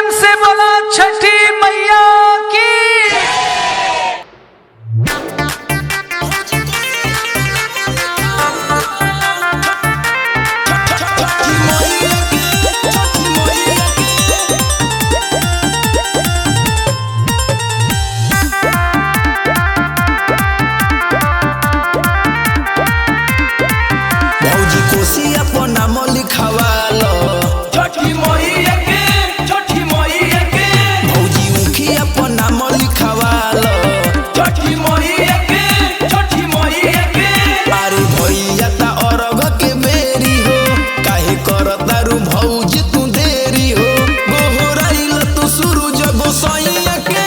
प्रेम से बोला छठी मैया की। भौजी कोसी अपना मौली खवालो छठी मैया के, छठी मैया के, भौजी उखी अपना मौली खवालो छठी मैया के, छठी मैया के। अरे भैया ता अरग के बेरी हो, काहे करतारू भौजी तू देरी हो। गोहराइल तू सूरज गोसाइया के,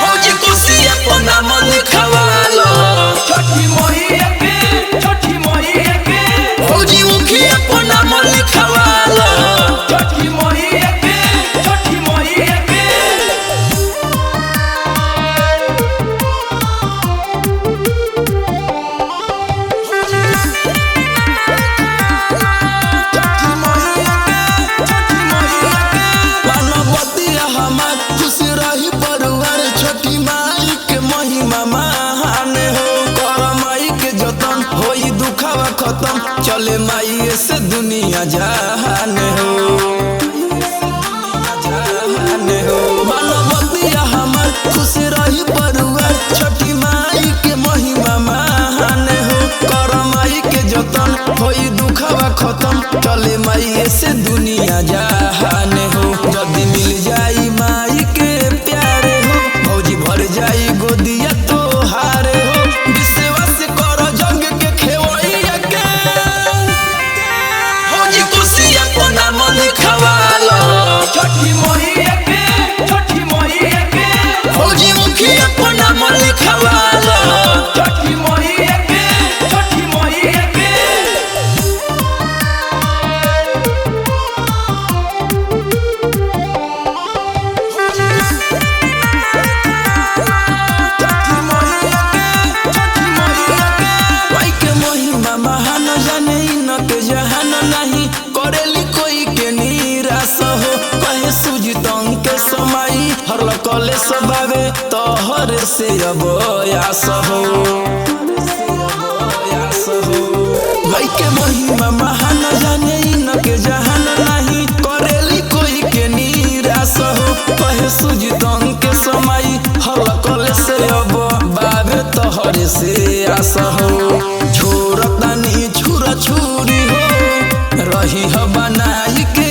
भौजी कोसी अपना मौली खवालो छठी मैया के, छठी मैया के, भौजी उखी अपना मौली खवालो छठी मैया के, छठी मैया के। मानवतिया हमार खुश रही परिवार, छठी माई के महिमा महान हो। कर माई के जतन होई दुखवा खत्म, चले माई से दुनिया जहान हो। मानवतिया हमार खुश रही परिवार, छठी माई के महिमा महान हो। कर माई के जतन होई दुखवा खत्म, चले माई से दुनिया जहान हो। जदी मिल जाई माई के प्यारे हो, भौजी भर जाई गोदिया तोहारे हो। विश्वास कर जग के खेवैया के, भौजी कोसी अपना मन खवालो छठी मैया के, छठी मैया के, भौजी मुखी अपना मन खवालो छठी मैया के, छठी मैया के। माई के महिमा महान जाने न के जहान नहीं, करेली कोई के निराश हो। कहे सुजित अंक समाई हर कले स्वभावे तोहर से अब आस हो। माई के महिमा महान जाने न के जहान नहीं, करेली कोई के निराश हो। कहे सुजित अंक समाई हर कले से अब बाबे तोहर से आस हो। छोरतानी छुरा छुरी हो, रही हो बनाई के